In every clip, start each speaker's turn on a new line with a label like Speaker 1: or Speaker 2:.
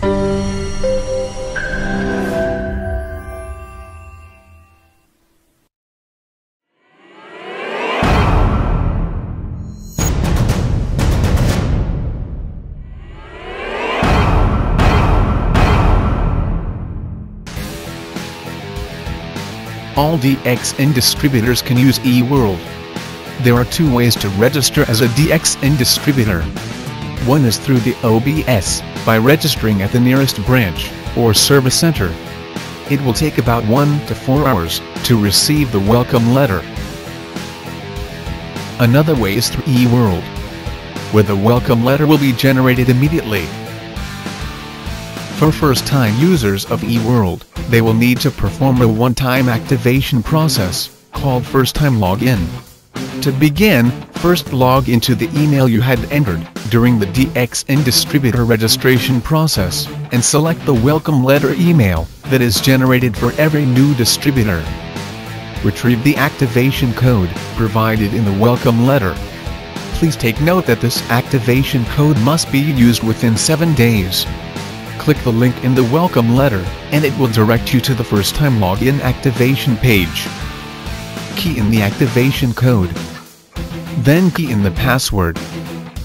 Speaker 1: All Dxn distributors can use eworld. There are two ways to register as a Dxn distributor. One is through the OBS, by registering at the nearest branch, or service center. It will take about 1 to 4 hours, to receive the welcome letter. Another way is through eworld, where the welcome letter will be generated immediately. For first-time users of eworld, they will need to perform a one-time activation process, called first-time login. To begin, first log into the email you had entered during the Dxn distributor registration process, and select the welcome letter email that is generated for every new distributor. Retrieve the activation code provided in the welcome letter. Please take note that this activation code must be used within 7 days. Click the link in the welcome letter, and it will direct you to the first-time login activation page. Key in the activation code. Then key in the password.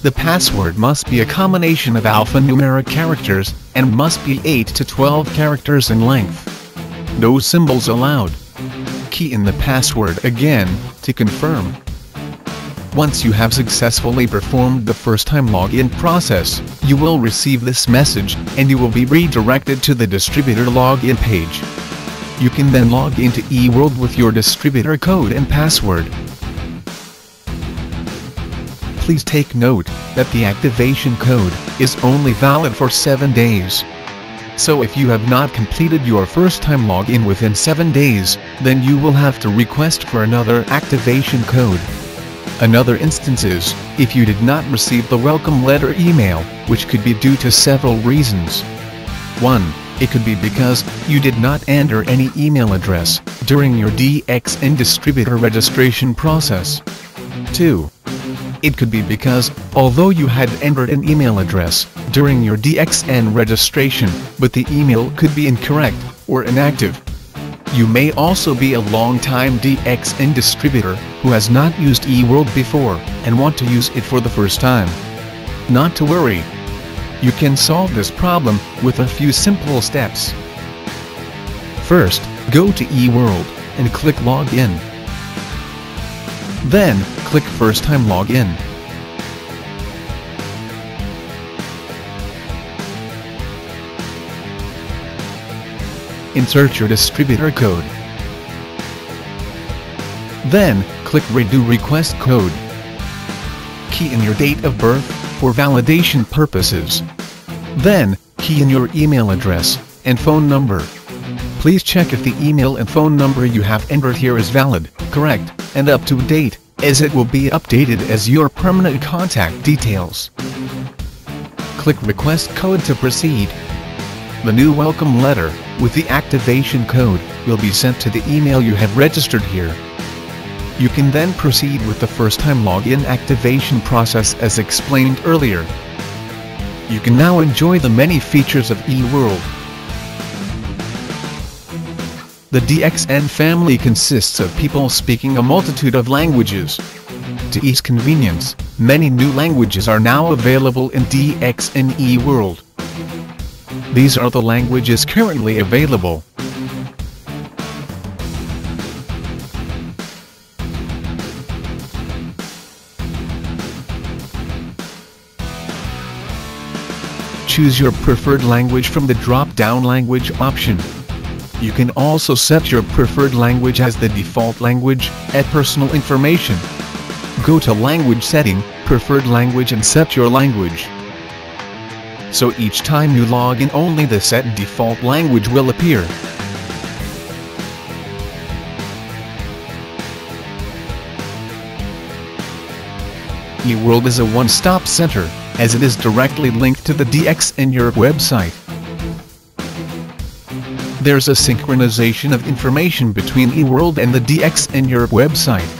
Speaker 1: The password must be a combination of alphanumeric characters, and must be 8 to 12 characters in length. No symbols allowed. Key in the password again, to confirm. Once you have successfully performed the first-time login process, you will receive this message, and you will be redirected to the distributor login page. You can then log into eworld with your distributor code and password. Please take note that the activation code is only valid for 7 days. So if you have not completed your first-time login within 7 days, then you will have to request for another activation code. Another instance is, if you did not receive the welcome letter email, which could be due to several reasons. 1. It could be because you did not enter any email address during your Dxn distributor registration process. 2. It could be because, although you had entered an email address during your Dxn registration, but the email could be incorrect or inactive. You may also be a long-time Dxn distributor who has not used eworld before and want to use it for the first time. Not to worry. You can solve this problem with a few simple steps. First, go to eworld and click Login. Then, click First-Time Login. Insert your distributor code. Then, click Redo Request Code. Key in your date of birth for validation purposes. Then, key in your email address and phone number. Please check if the email and phone number you have entered here is valid, correct, and up to date, as it will be updated as your permanent contact details. Click Request Code to proceed. The new welcome letter with the activation code will be sent to the email you have registered here. You can then proceed with the first-time login activation process as explained earlier. You can now enjoy the many features of eworld. The Dxn family consists of people speaking a multitude of languages. To ease convenience, many new languages are now available in Dxn eworld. These are the languages currently available. Choose your preferred language from the drop-down language option. You can also set your preferred language as the default language, add personal information. Go to Language Setting, Preferred Language and set your language. So each time you log in, only the set default language will appear. eworld is a one-stop center, as it is directly linked to the Dxn Europe website. There's a synchronization of information between eworld and the Dxn Europe website.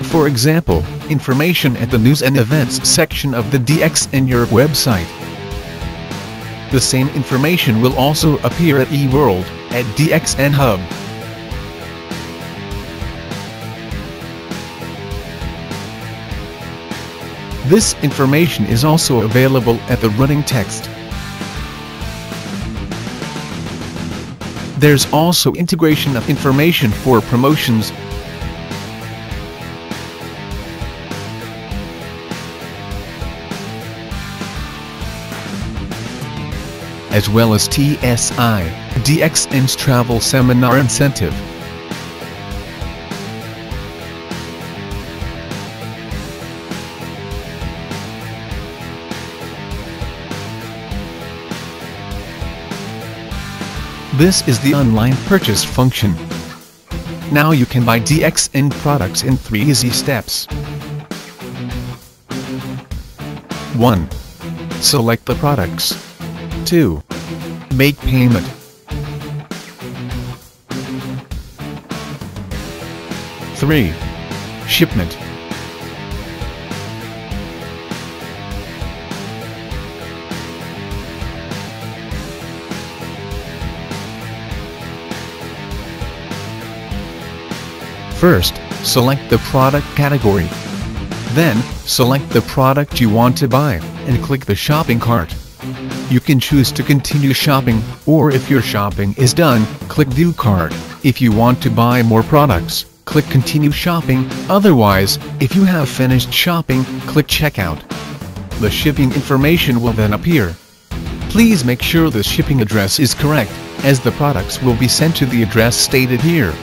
Speaker 1: for example, information at the News and Events section of the Dxn Europe website. The same information will also appear at eworld, at Dxn Hub. This information is also available at the running text. There's also integration of information for promotions, as well as TSI, Dxn's travel seminar incentive. This is the online purchase function. Now you can buy Dxn products in 3 easy steps. 1. Select the products. 2. Make payment. 3. Shipment. First, select the product category. Then, select the product you want to buy, and click the shopping cart. You can choose to continue shopping, or if your shopping is done, click View Cart. If you want to buy more products, click Continue Shopping, otherwise, if you have finished shopping, click Checkout. The shipping information will then appear. Please make sure the shipping address is correct, as the products will be sent to the address stated here.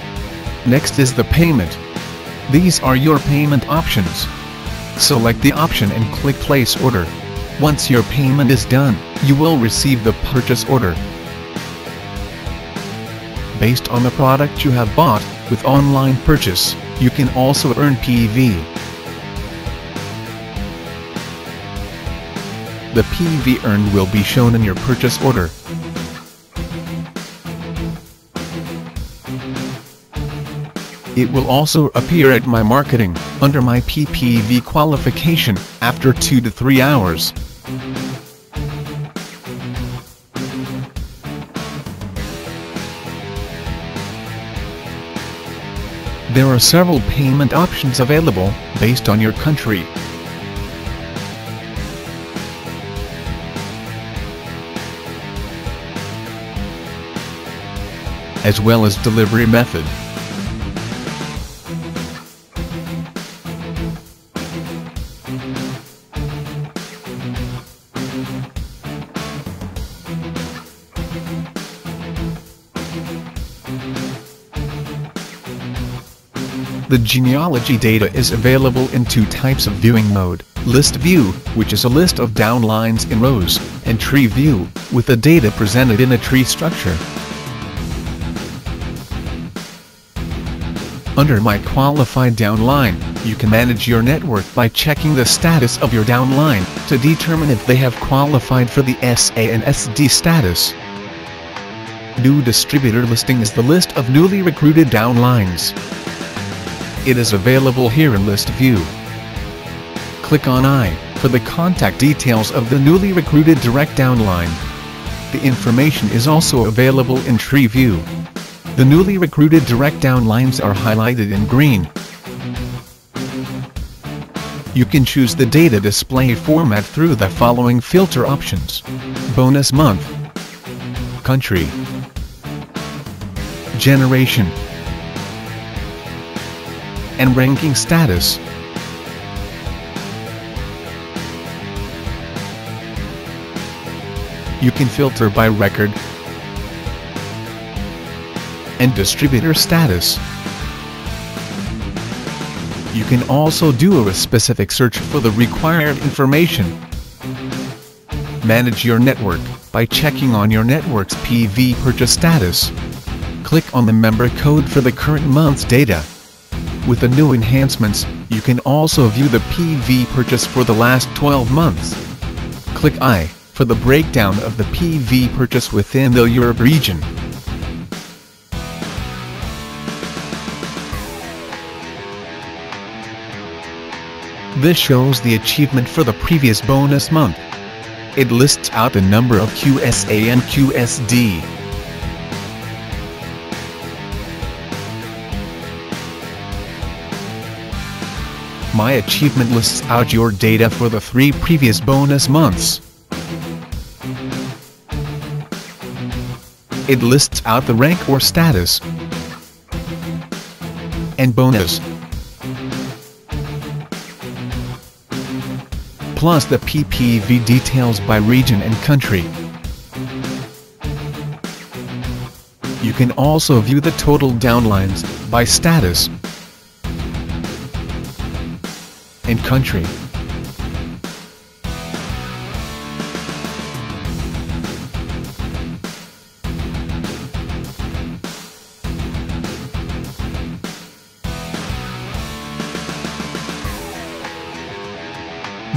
Speaker 1: Next is the payment. These are your payment options. Select the option and click Place Order. Once your payment is done, you will receive the purchase order. Based on the product you have bought, with online purchase, you can also earn PV. The PV earned will be shown in your purchase order. It will also appear at My Marketing, under My PPV qualification, after 2 to 3 hours. There are several payment options available, based on your country. As well as delivery method. The genealogy data is available in 2 types of viewing mode: List View, which is a list of downlines in rows, and Tree View, with the data presented in a tree structure. Under My Qualified Downline, you can manage your network by checking the status of your downline, to determine if they have qualified for the SA and SD status. New Distributor Listing is the list of newly recruited downlines. It is available here in List View. Click on I for the contact details of the newly recruited direct downline. The information is also available in Tree View. The newly recruited direct downlines are highlighted in green. You can choose the data display format through the following filter options: Bonus Month, Country, Generation, and Ranking Status. You can filter by record and distributor status. You can also do a specific search for the required information. Manage your network by checking on your network's PV purchase status. Click on the member code for the current month's data. With the new enhancements, you can also view the PV purchase for the last 12 months. Click I for the breakdown of the PV purchase within the Europe region. This shows the achievement for the previous bonus month. It lists out the number of QSA and QSD. My achievement lists out your data for the 3 previous bonus months. It lists out the rank or status and bonus, plus the PPV details by region and country. You can also view the total downlines by status and country.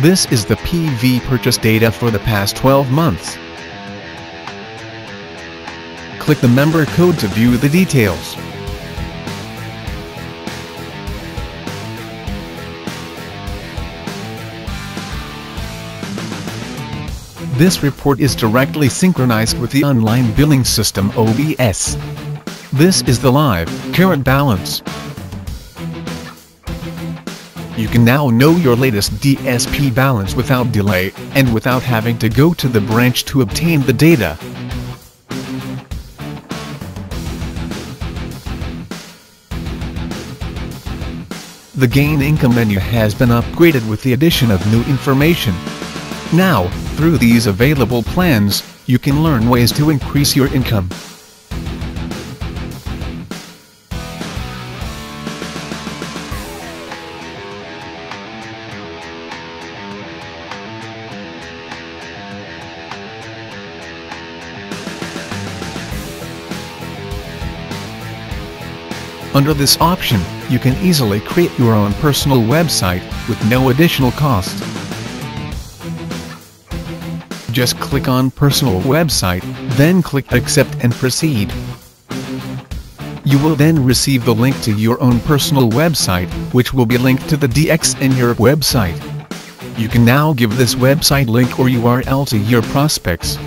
Speaker 1: This is the PV purchase data for the past 12 months. Click the member code to view the details. This report is directly synchronized with the online billing system OBS. This is the live, current balance. You can now know your latest DSP balance without delay, and without having to go to the branch to obtain the data. The Gain Income menu has been upgraded with the addition of new information. Now, through these available plans, you can learn ways to increase your income. Under this option, you can easily create your own personal website with no additional cost. Just click on Personal Website, then click Accept and Proceed. You will then receive the link to your own personal website, which will be linked to the Dxn Italy website. You can now give this website link or URL to your prospects.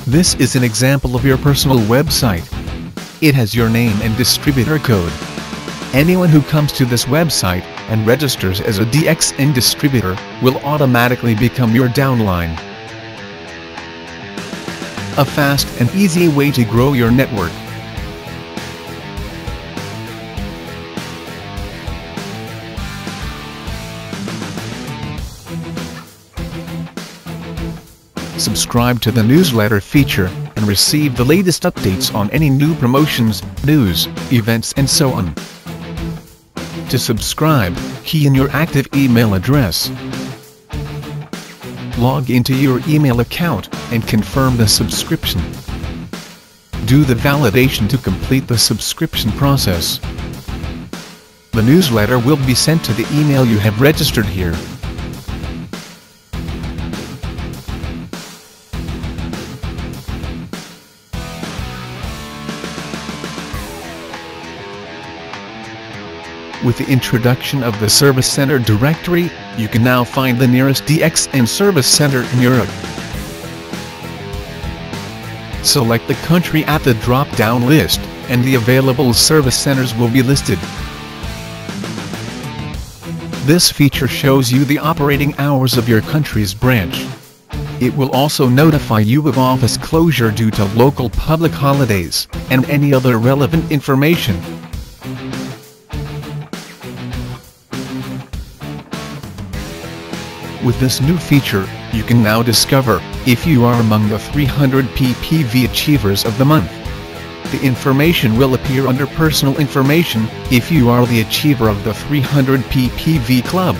Speaker 1: This is an example of your personal website. It has your name and distributor code. Anyone who comes to this website and registers as a Dxn distributor will automatically become your downline. A fast and easy way to grow your network. Subscribe to the newsletter feature and receive the latest updates on any new promotions, news, events and so on. To subscribe, key in your active email address. Log into your email account and confirm the subscription. Do the validation to complete the subscription process. The newsletter will be sent to the email you have registered here. With the introduction of the Service Center directory, you can now find the nearest Dxn Service Center in Europe. Select the country at the drop-down list, and the available service centers will be listed. This feature shows you the operating hours of your country's branch. It will also notify you of office closure due to local public holidays, and any other relevant information. With this new feature, you can now discover if you are among the 300 PPV achievers of the month. The information will appear under Personal Information if you are the achiever of the 300 PPV Club.